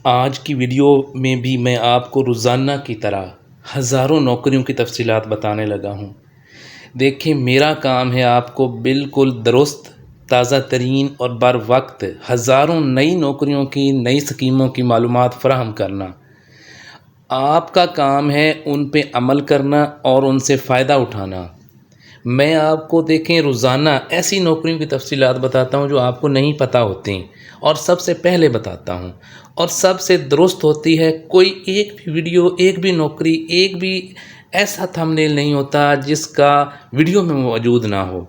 آج کی ویڈیو میں بھی میں آپ کو روزانہ کی طرح ہزاروں نوکریوں کی تفصیلات بتانے لگا ہوں۔ دیکھیں، میرا کام ہے آپ کو بالکل درست، تازہ ترین اور بر وقت ہزاروں نئی نوکریوں کی، نئی اسکیموں کی معلومات فراہم کرنا۔ آپ کا کام ہے ان پہ عمل کرنا اور ان سے فائدہ اٹھانا۔ میں آپ کو دیکھیں روزانہ ایسی نوکریوں کی تفصیلات بتاتا ہوں جو آپ کو نہیں پتہ ہوتی اور سب سے پہلے بتاتا ہوں، اور سب سے درست ہوتی ہے۔ کوئی ایک بھی ویڈیو، ایک بھی نوکری، ایک بھی ایسا تھمبنیل نہیں ہوتا جس کا ویڈیو میں موجود نہ ہو۔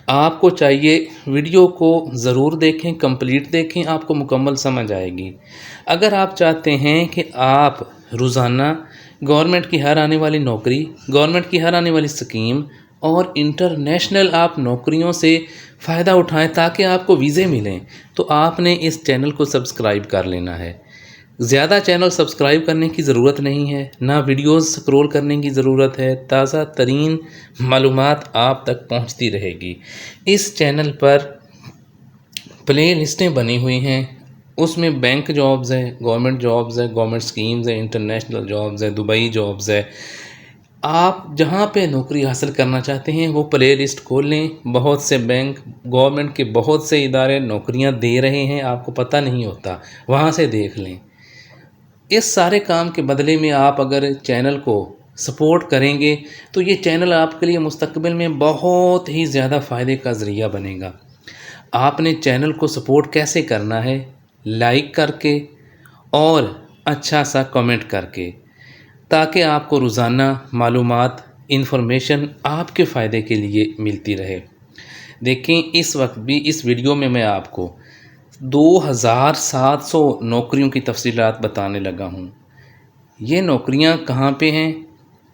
آپ کو چاہیے ویڈیو کو ضرور دیکھیں، کمپلیٹ دیکھیں، آپ کو مکمل سمجھ آئے گی۔ اگر آپ چاہتے ہیں کہ آپ روزانہ گورنمنٹ کی ہر آنے والی نوکری، گورنمنٹ کی ہر آنے والی اسکیم اور انٹرنیشنل آپ نوکریوں سے فائدہ اٹھائیں تاکہ آپ کو ویزے ملیں، تو آپ نے اس چینل کو سبسکرائب کر لینا ہے۔ زیادہ چینل سبسکرائب کرنے کی ضرورت نہیں ہے، نہ ویڈیوز سکرول کرنے کی ضرورت ہے۔ تازہ ترین معلومات آپ تک پہنچتی رہے گی۔ اس چینل پر پلے لسٹیں بنی ہوئی ہیں، اس میں بینک جابز ہے، گورنمنٹ جابز ہے، گورنمنٹ سکیمز ہیں، انٹرنیشنل جابز ہے، دبئی جابز ہے۔ آپ جہاں پہ نوکری حاصل کرنا چاہتے ہیں وہ پلے لسٹ کھول لیں۔ بہت سے بینک، گورنمنٹ کے بہت سے ادارے نوکریاں دے رہے ہیں، آپ کو پتہ نہیں ہوتا، وہاں سے دیکھ لیں۔ اس سارے کام کے بدلے میں آپ اگر چینل کو سپورٹ کریں گے تو یہ چینل آپ کے لیے مستقبل میں بہت ہی زیادہ فائدے کا ذریعہ بنے گا۔ آپ نے چینل کو سپورٹ کیسے کرنا ہے؟ لائک کر کے اور اچھا سا کمنٹ کر کے، تاکہ آپ کو روزانہ معلومات، انفارمیشن آپ کے فائدے کے لیے ملتی رہے۔ دیکھیں، اس وقت بھی اس ویڈیو میں آپ کو 2700 نوکریوں کی تفصیلات بتانے لگا ہوں۔ یہ نوکریاں کہاں پہ ہیں؟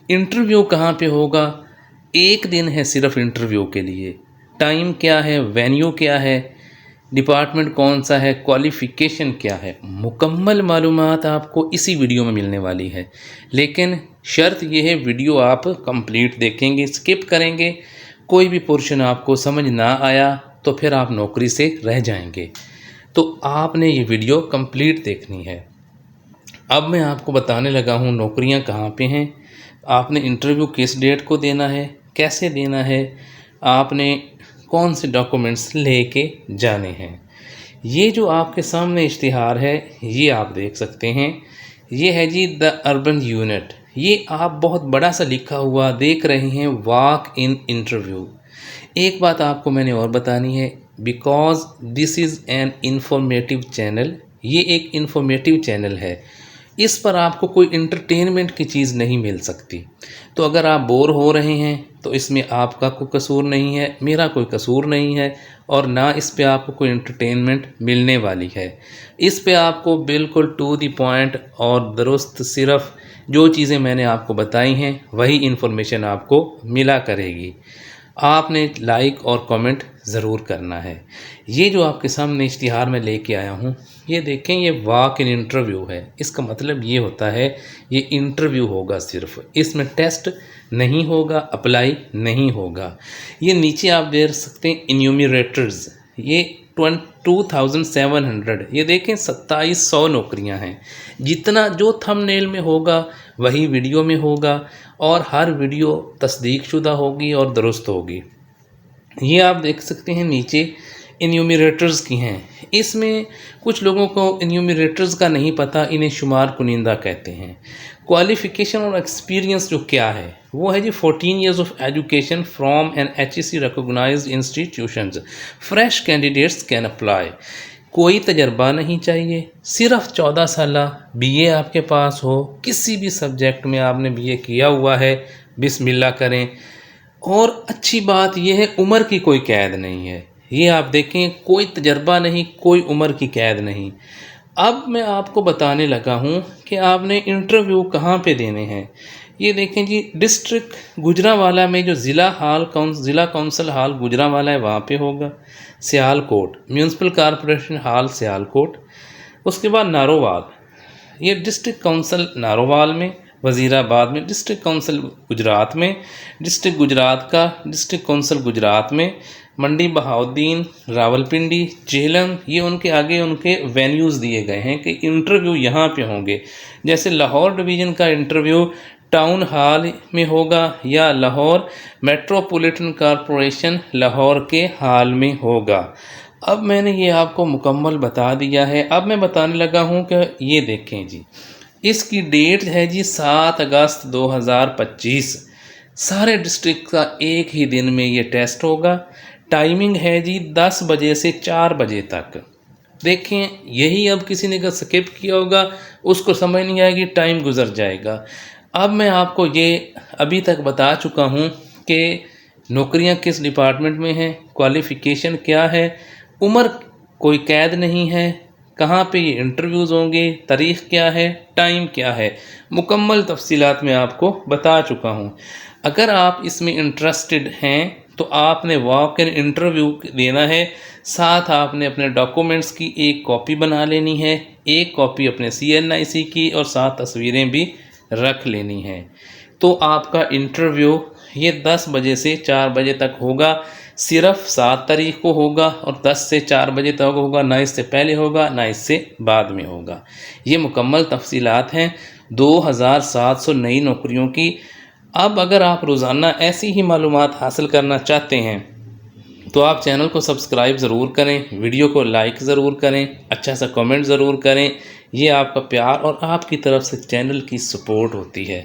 انٹرویو کہاں پہ ہوگا؟ ایک دن ہے صرف انٹرویو کے لیے۔ ٹائم کیا ہے؟ وینیو کیا ہے؟ ڈپارٹمنٹ کون سا ہے؟ کوالیفیکیشن کیا ہے؟ مکمل معلومات آپ کو اسی ویڈیو میں ملنے والی ہے، لیکن شرط یہ ہے ویڈیو آپ کمپلیٹ دیکھیں گے۔ اسکپ کریں گے، کوئی بھی پورشن آپ کو سمجھ نہ آیا تو پھر آپ نوکری سے رہ جائیں گے۔ تو آپ نے یہ ویڈیو کمپلیٹ دیکھنی ہے۔ اب میں آپ کو بتانے لگا ہوں نوکریاں کہاں پہ ہیں، آپ نے انٹرویو کس ڈیٹ کو دینا ہے، کیسے دینا ہے، آپ نے کون سے ڈاکومنٹس لے کے جانے ہیں۔ یہ جو آپ کے سامنے اشتہار ہے یہ آپ دیکھ سکتے ہیں، یہ ہے جی دا اربن یونٹ۔ یہ آپ بہت بڑا سا لکھا ہوا دیکھ رہے ہیں، واک ان انٹرویو۔ ایک بات آپ کو میں نے اور بتانی ہے، because this is an informative channel, یہ ایک انفارمیٹیو چینل ہے، اس پر آپ کو کوئی انٹرٹینمنٹ کی چیز نہیں مل سکتی۔ تو اگر آپ بور ہو رہے ہیں تو اس میں آپ کا کوئی قصور نہیں ہے، میرا کوئی قصور نہیں ہے، اور نہ اس پہ آپ کو کوئی انٹرٹینمنٹ ملنے والی ہے۔ اس پہ آپ کو بالکل ٹو دی پوائنٹ اور درست صرف جو چیزیں میں نے آپ کو بتائی ہیں وہی انفارمیشن آپ کو ملا کرے گی۔ آپ نے لائک اور کمنٹ ضرور کرنا ہے۔ یہ جو آپ کے سامنے اشتہار میں لے کے آیا ہوں، یہ دیکھیں، یہ واک ان انٹرویو ہے۔ اس کا مطلب یہ ہوتا ہے یہ انٹرویو ہوگا، صرف اس میں ٹیسٹ نہیں ہوگا، اپلائی نہیں ہوگا۔ یہ نیچے آپ دیکھ سکتے ہیں انیومریٹرز، یہ 2700، یہ دیکھیں 2700 نوکریاں ہیں۔ جتنا جو تھم نیل میں ہوگا وہی ویڈیو میں ہوگا، اور ہر ویڈیو تصدیق شدہ ہوگی اور درست ہوگی۔ یہ آپ دیکھ سکتے ہیں نیچے انیومریٹرز کی ہیں۔ اس میں کچھ لوگوں کو انیومریٹرز کا نہیں پتہ، انہیں شمار کنندہ کہتے ہیں۔ کوالیفیکیشن اور ایکسپیرینس جو کیا ہے وہ ہے جی 14 years of education from an HEC recognized institutions. Fresh candidates can apply. کوئی تجربہ نہیں چاہیے، صرف 14 سالہ بی اے آپ کے پاس ہو، کسی بھی سبجیکٹ میں آپ نے بی اے کیا ہوا ہے، بسم اللہ کریں۔ اور اچھی بات یہ ہے عمر کی کوئی قید نہیں ہے، یہ آپ دیکھیں، کوئی تجربہ نہیں، کوئی عمر کی قید نہیں۔ اب میں آپ کو بتانے لگا ہوں کہ آپ نے انٹرویو کہاں پہ دینے ہیں۔ یہ دیکھیں جی، ڈسٹرکٹ گوجرانوالہ میں جو ضلع کونسل ہال گوجرانوالہ ہے وہاں پہ ہوگا۔ سیال کوٹ میونسپل کارپوریشن ہال سیال کوٹ، اس کے بعد نارووال، یہ ڈسٹرکٹ کونسل نارووال میں، وزیر آباد میں، ڈسٹرکٹ کونسل گجرات میں، ڈسٹرکٹ گجرات کا ڈسٹرکٹ کونسل گجرات میں، منڈی بہاؤدین، راولپنڈی، جہلم، یہ ان کے آگے ان کے وینیوز دیے گئے ہیں کہ انٹرویو یہاں پہ ہوں گے. جیسے لاہور ڈویژن کا انٹرویو ٹاؤن ہال میں ہوگا یا لاہور میٹروپولیٹن کارپوریشن لاہور کے ہال میں ہوگا. اب میں نے یہ آپ کو مکمل بتا دیا ہے. اب میں بتانے لگا ہوں کہ یہ دیکھیں جی، اس کی ڈیٹ ہے جی 7 اگست 2025. سارے ڈسٹرکٹ کا ایک ہی دن میں یہ ٹیسٹ ہوگا. ٹائمنگ ہے جی 10 بجے سے 4 بجے تک. دیکھیں یہی اب کسی نے سکپ کیا ہوگا اس کو سمجھ نہیں آئے گی، ٹائم گزر جائے گا. اب میں آپ کو یہ ابھی تک بتا چکا ہوں کہ نوکریاں کس ڈپارٹمنٹ میں ہیں، کوالیفیکیشن کیا ہے، عمر کوئی قید نہیں ہے، کہاں پہ یہ انٹرویوز ہوں گے، تاریخ کیا ہے، ٹائم کیا ہے، مکمل تفصیلات میں آپ کو بتا چکا ہوں. اگر آپ اس میں انٹرسٹڈ ہیں تو آپ نے واک ان انٹرویو دینا ہے. ساتھ آپ نے اپنے ڈاکومنٹس کی ایک کاپی بنا لینی ہے، ایک کاپی اپنے CNIC کی، اور ساتھ تصویریں بھی رکھ لینی ہیں. تو آپ کا انٹرویو یہ 10 بجے سے 4 بجے تک ہوگا. صرف 7 تاریخ کو ہوگا اور 10 سے 4 بجے تک ہوگا، نہ اس سے پہلے ہوگا نہ اس سے بعد میں ہوگا. یہ مکمل تفصیلات ہیں 2700 نئی نوکریوں کی. اب اگر آپ روزانہ ایسی ہی معلومات حاصل کرنا چاہتے ہیں تو آپ چینل کو سبسکرائب ضرور کریں، ویڈیو کو لائک ضرور کریں، اچھا سا کمنٹ ضرور کریں. یہ آپ کا پیار اور آپ کی طرف سے چینل کی سپورٹ ہوتی ہے.